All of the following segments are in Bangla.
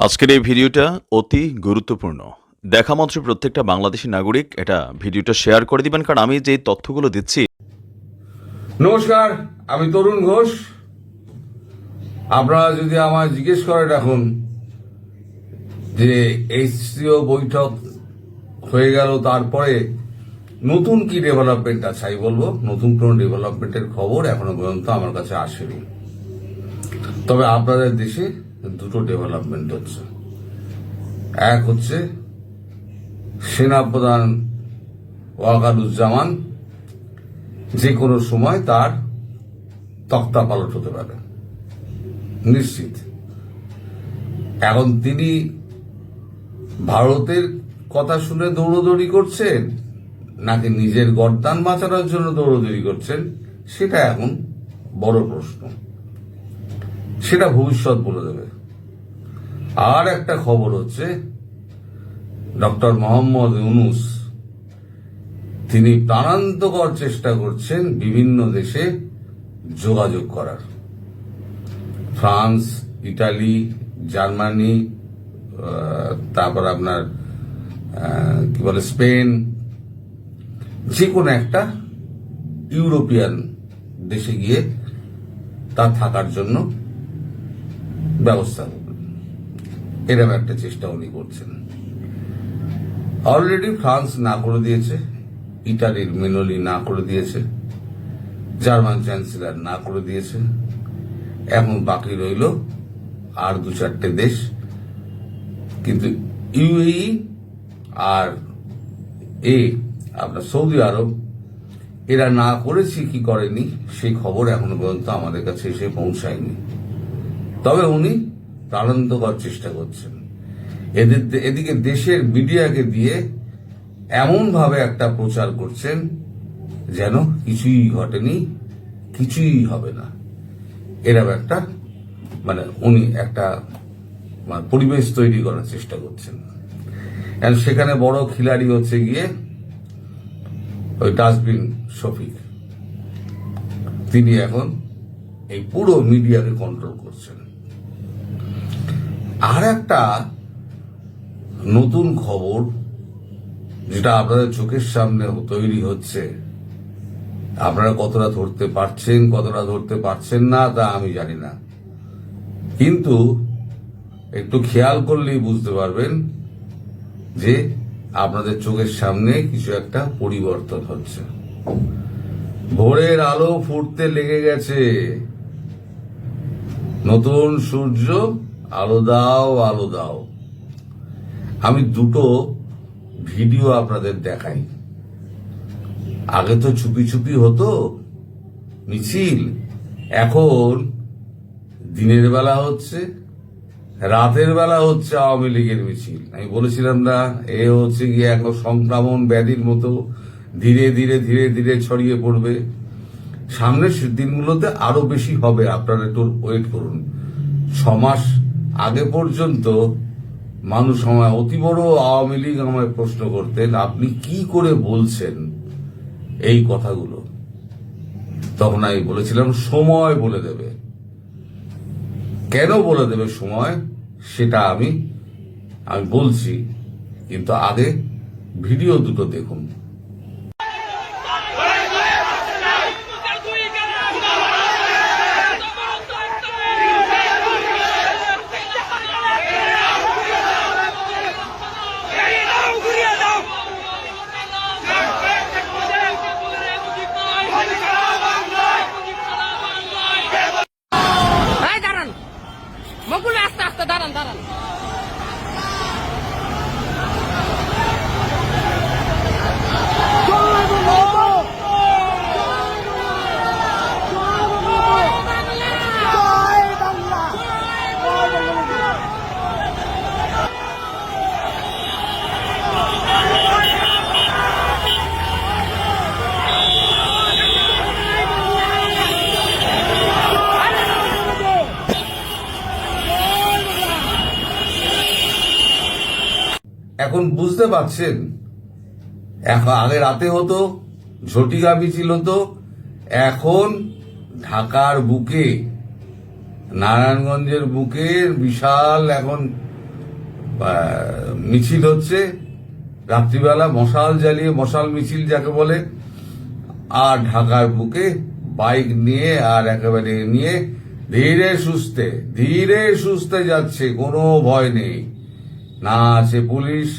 আজকের এই ভিডিওটা অতি গুরুত্বপূর্ণ। দেখা মাত্র প্রত্যেকটা বাংলাদেশী নাগরিক এটা ভিডিওটা শেয়ার করে দিবেন, কারণ আমি যে তথ্যগুলো দিচ্ছি। নমস্কার, আমি তরুণ ঘোষ। আপনারা যদি আমায় জিজ্ঞেস করেন এখন যে এইচসিও বৈঠক হয়ে গেল, তারপরে নতুন কি ডেভেলপমেন্ট আছে, আমি বলবো নতুন কোন ডেভেলপমেন্টের খবর এখনো পর্যন্ত আমার কাছে আসেনি। তবে আপনাদের দেশে দুটো ডেভেলপমেন্ট হচ্ছে। এক হচ্ছে সেনাপ্রধান ওয়াকারুজ্জামান যে কোনো সময় তার তক্তা পালট হতে পারে, নিশ্চিত। এখন তিনি ভারতের কথা শুনে দৌড়দৌড়ি করছেন নাকি নিজের গর্দান বাঁচানোর জন্য দৌড়দৌড়ি করছেন, সেটা এখন বড় প্রশ্ন। সেটা ভবিষ্যৎ বলে দেবে। আর একটা খবর হচ্ছে ডক্টর মোহাম্মদ ইউনূস তিনি প্রাণান্তকর চেষ্টা করছেন বিভিন্ন দেশে যোগাযোগ করার। ফ্রান্স, ইটালি, জার্মানি, তারপর আপনার কি বলে স্পেন, যে কোনো একটা ইউরোপিয়ান দেশে গিয়ে তার থাকার জন্য ব্যবস্থা করবেন, এরকম একটা চেষ্টা উনি করছেন। অলরেডি ফ্রান্স না করে দিয়েছে, ইটালির মেলোলি না করে দিয়েছে, জার্মান চ্যান্সেলর না করে দিয়েছে। এখন বাকি রইল আর দু চারটে দেশ, কিন্তু ইউএই আর আপনার সৌদি আরব এরা না করেছে কি করেনি সেই খবর এখনো পর্যন্ত আমাদের কাছে এসে পৌঁছায়নি। তবে উনি প্রাণান্তকর চেষ্টা করছেন। এদিকে দেশের মিডিয়াকে দিয়ে এমন ভাবে একটা প্রচার করছেন যেন কিছুই ঘটেনি, কিছুই হবে না, এরকম একটা উনি একটা পরিবেশ তৈরি করার চেষ্টা করছেন। সেখানে বড় খিলাড়ি হচ্ছে গিয়ে ওই ডাস্টবিন শফিক। তিনি এখন এই পুরো মিডিয়াকে কন্ট্রোল করছেন। আর একটা নতুন খবর যেটা আপনাদের চোখের সামনে তৈরি হচ্ছে, আপনারা কতটা ধরতে পারছেন কতটা ধরতে পারছেন না তা আমি জানি না, কিন্তু একটু খেয়াল করলেই বুঝতে পারবেন যে আপনাদের চোখের সামনে কিছু একটা পরিবর্তন হচ্ছে। ভোরের আলো ফুটতে লেগে গেছে, নতুন সূর্য, আলো দাও আলো দাও। আমি দুটো ভিডিও আপনাদের দেখাই। আগে তো চুপি চুপি হতো মিছিল, এখন দিনের বেলা হচ্ছে, রাতের বেলা হচ্ছে আওয়ামী লীগের মিছিল। আমি বলেছিলাম না, এ হচ্ছে গিয়ে এখন সংক্রমণ ব্যাধির মতো ধীরে ধীরে ধীরে ধীরে ছড়িয়ে পড়বে। সামনের দিনগুলোতে আরো বেশি হবে, আপনারা একটু ওয়েট করুন। 6 মাস আগে পর্যন্ত মানুষ আমায় অতি বড় আওয়ামী লীগ আমায় প্রশ্ন করতেন, আপনি কি করে বলছেন এই কথাগুলো। তখন আমি বলেছিলাম সময় বলে দেবে। কেন বলে দেবে সময় সেটা আমি বলছি, কিন্তু আগে ভিডিও দুটো দেখুন। মকুল আস্তে আস্তে দাঁড়ান দাঁড়ান। এখন বুঝতে পারছেন, আগে রাতে হতো, ঝটিকা মিছিল হতো, এখন ঢাকার বুকে, নারায়ণগঞ্জের বুকে বিশাল এখন মিছিল হচ্ছে, রাত্রিবেলা মশাল জ্বালিয়ে, মশাল মিছিল যাকে বলে, আর ঢাকার বুকে বাইক নিয়ে আর একেবারে নিয়ে ধীরে সুস্থে যাচ্ছে, কোনো ভয় নেই। না আছে পুলিশ,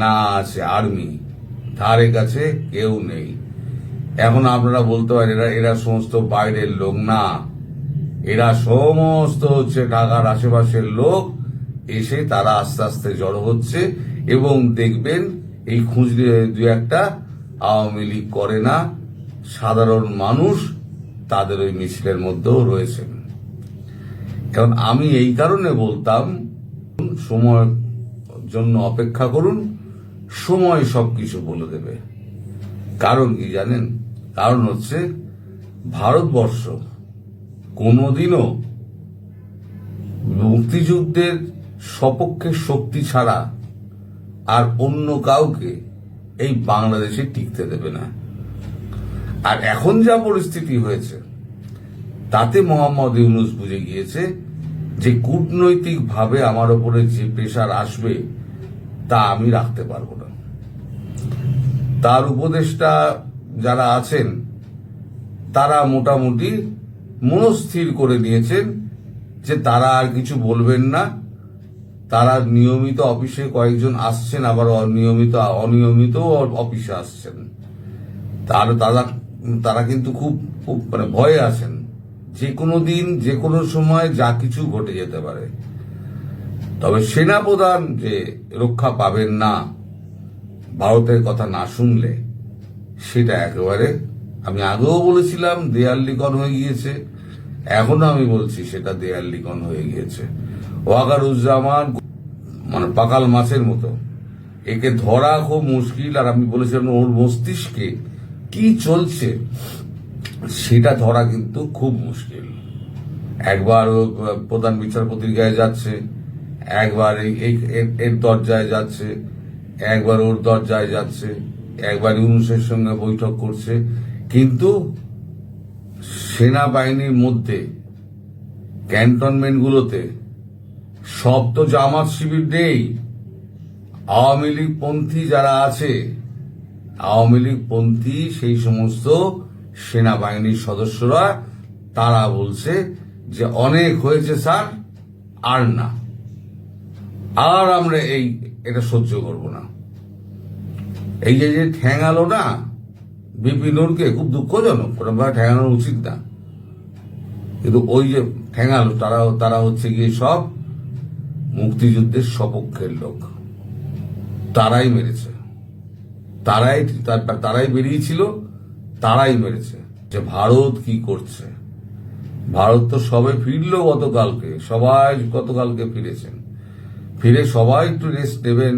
না আছে আর্মি, ধারে কাছে কেউ নেই। এখন আপনারা বলতে পারেন এরা সমস্ত বাইরের লোক, না, এরা সমস্ত হচ্ছে ঢাকার আশেপাশের লোক। এসে তারা আস্তে আস্তে জড়ো হচ্ছে, এবং দেখবেন এই খুঁজলে দু একটা আওয়ামী লীগ করে না সাধারণ মানুষ তাদের ওই মিছিলের মধ্যেও রয়েছেন। এখন আমি এই কারণে বলতাম, সময়ের জন্য অপেক্ষা করুন, সময় সবকিছু বলে দেবে। কারণ কি জানেন? কারণ হচ্ছে ভারতবর্ষ কোনোদিনও মুক্তিযুদ্ধের সপক্ষে শক্তি ছাড়া আর অন্য কাউকে এই বাংলাদেশে টিকতে দেবে না। আর এখন যা পরিস্থিতি হয়েছে তাতে মোহাম্মদ ইউনূস বুঝে গিয়েছে যে কূটনৈতিক ভাবে আমার উপরে যে প্রেশার আসবে তা আমি রাখতে পারবো না। তার উপদেষ্টা যারা আছেন তারা মোটামুটি মনস্থির করে নিয়েছেন যে তারা আর কিছু বলবেন না। তারা নিয়মিত অফিসে কয়েকজন আসছেন, আবার অনিয়মিত অফিসে আসছেন। তারা কিন্তু খুব মানে ভয়ে আছেন, যে কোনো দিন যে কোনো সময় যা কিছু ঘটে যেতে পারে। তবে সেনাপ্রধান যে রক্ষা পাবেন না ভারতের কথা না শুনলে, সেটা একেবারে আমি আগেও বলেছিলাম দেয়াল লিখন হয়ে গিয়েছে, এখনো আমি বলছি সেটা দেয়াল লিখন হয়ে গিয়েছে। ওয়াকারুজ্জামান মানে পাকাল মাছের মতো, একে ধরা খুব মুশকিল। আর আমি বলেছিলাম ওর মস্তিষ্কে কি চলছে সেটা ধরা কিন্তু খুব মুশকিল। একবার ও প্রধান বিচারপতির গায়ে যাচ্ছে, একবার এর দরজায় যাচ্ছে, একবার ওর দরজায় যাচ্ছে, একবার ইউনূসের সঙ্গে বৈঠক করছে। কিন্তু সেনাবাহিনীর মধ্যে ক্যান্টনমেন্টগুলোতে সব তো জামাত শিবির নেই। আওয়ামী লীগ পন্থী যারা আছে, আওয়ামী লীগ পন্থী সেই সমস্ত সেনাবাহিনীর সদস্যরা তারা বলছে যে অনেক হয়েছে স্যার, আর না, আর আমরা এটা সহ্য করব না। এই যে ঠ্যাঙালো না বিপিনুরকে, খুব দুঃখজনক, ওরকমভাবে ঠ্যাঙানো উচিত না, কিন্তু ওই যে ঠ্যাঙালো তারা হচ্ছে গিয়ে সব মুক্তিযুদ্ধের সপক্ষের লোক। তারাই মেরেছে, তারাই বেরিয়েছিল, তারাই মেরেছে। যে ভারত কি করছে, ভারত তো সবে ফিরলো গতকালকে, সবাই গতকালকে ফিরেছেন, ফিরে সবাই একটু রেস্ট নেবেন।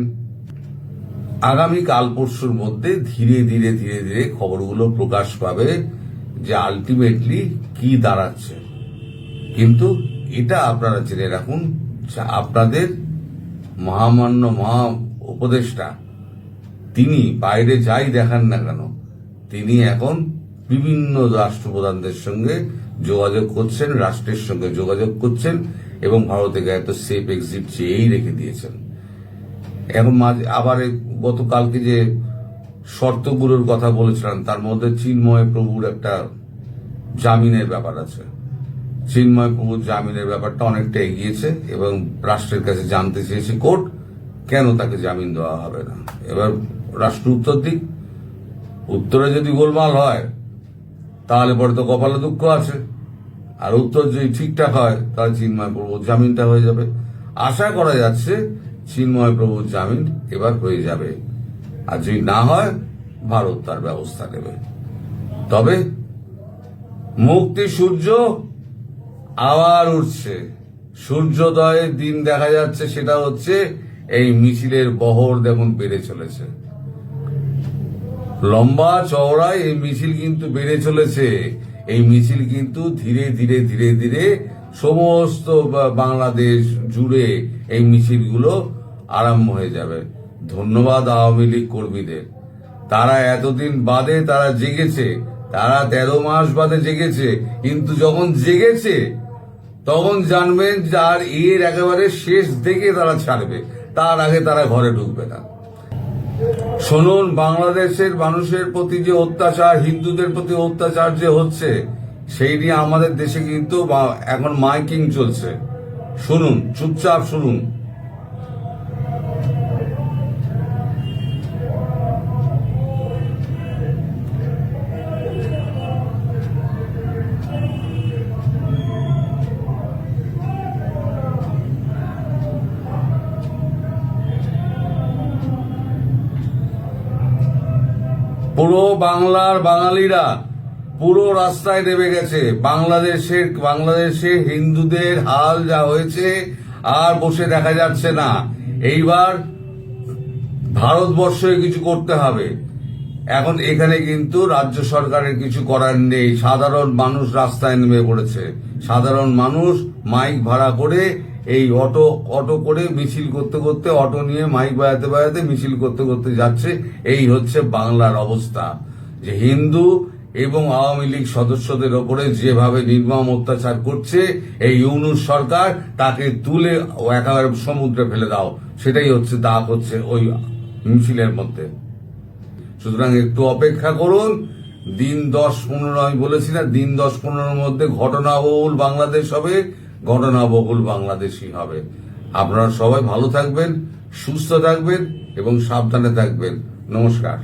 আগামী কাল পরশুর মধ্যে ধীরে ধীরে খবরগুলো প্রকাশ পাবে যে আলটিমেটলি কি দাঁড়াচ্ছে। কিন্তু এটা আপনারা জেনে রাখুন, আপনাদের মহামান্য মহা উপদেষ্টা তিনি বাইরে যাই দেখান না কেন, তিনি এখন বিভিন্ন রাষ্ট্রপ্রধানদের সঙ্গে যোগাযোগ করছেন, রাষ্ট্রের সঙ্গে যোগাযোগ করছেন, এবং ভারতকে এত সেফ এক্সিট চেয়েই রেখে দিয়েছেন। এখন আবার গতকালকে যে শর্তগুলোর কথা বলেছিলাম, তার মধ্যে চিন্ময় প্রভুর একটা জামিনের ব্যাপার আছে। চিন্ময় প্রভুর জামিনের ব্যাপারটা অনেকটা এগিয়েছে, এবং রাষ্ট্রের কাছে জানতে চেয়েছে কোর্ট কেন তাকে জামিন দেওয়া হবে না। এবার রাষ্ট্র উত্তর দিক, উত্তরে যদি গোলমাল হয় তাহলে পরে তো কপালে দুঃখ আছে, আর উত্তর যদি ঠিকঠাক হয় তাহলে চিন্ময় প্রভুর জামিনটা হয়ে যাবে। আশা করা যাচ্ছে চিন্ময় প্রভুর জামিন এবার হয়ে যাবে, আর যদি না হয় ভারত তার ব্যবস্থা নেবে। তবে মুক্তি সূর্য আবার উঠছে, সূর্যোদয়ের দিন দেখা যাচ্ছে, সেটা হচ্ছে এই মিছিলের বহর দেখুন বেড়ে চলেছে, লম্বা চওড়ায় এই মিছিল কিন্তু বেড়ে চলেছে। এই মিছিল কিন্তু ধীরে ধীরে সমস্ত বাংলাদেশ জুড়ে এই মিছিলগুলো আরম্ভ হয়ে যাবে। ধন্যবাদ আওয়ামী লীগ কর্মীদের, তারা এতদিন বাদে তারা জেগেছে, তারা 13 মাস বাদে জেগেছে, কিন্তু যখন জেগেছে তখন জানবেন যার এর একেবারে শেষ দিকে তারা ছাড়বে, তার আগে তারা ঘরে ঢুকবে না। শুনুন, বাংলাদেশের মানুষের প্রতি যে অত্যাচার, হিন্দুদের প্রতি অত্যাচার যে হচ্ছে, সেই নিয়ে আমাদের দেশে কিন্তু এখন মাইকিং চলছে। শুনুন, চুপচাপ শুনুন। পুরো বাংলার বাঙালিরা পুরো রাস্তায় নেমে গেছে। বাংলাদেশে হিন্দুদের হাল যা হয়েছে আর বসে দেখা যাচ্ছে না। এইবার ভারতবর্ষে কিছু করতে হবে। এখন এখানে কিন্তু রাজ্য সরকারের কিছু করার নেই। সাধারণ মানুষ রাস্তায় নেমে পড়েছে। সাধারণ মানুষ মাইক ভাড়া করে এই অটো করে মিছিল করতে করতে, অটো নিয়ে মাইক বাজাতে মিছিল করতে করতে যাচ্ছে। এই হচ্ছে বাংলার অবস্থা, যে হিন্দু এবং আওয়ামী লীগ সদস্যদের ওপরে যেভাবে নির্মম অত্যাচার করছে এই ইউনূস সরকার, তাকে তুলে একেবারে সমুদ্রে ফেলে দাও। সেটাই হচ্ছে দাগ হচ্ছে ওই মিছিলের মধ্যে। সুতরাং একটু অপেক্ষা করুন। দিন 10-15, আমি বলেছি না, দিন 10-15 মধ্যে ঘটনাবহুল বাংলাদেশ হবে, ঘটনাবহুল বাংলাদেশই হবে। আপনারা সবাই ভালো থাকবেন, সুস্থ থাকবেন এবং সাবধানে থাকবেন। নমস্কার।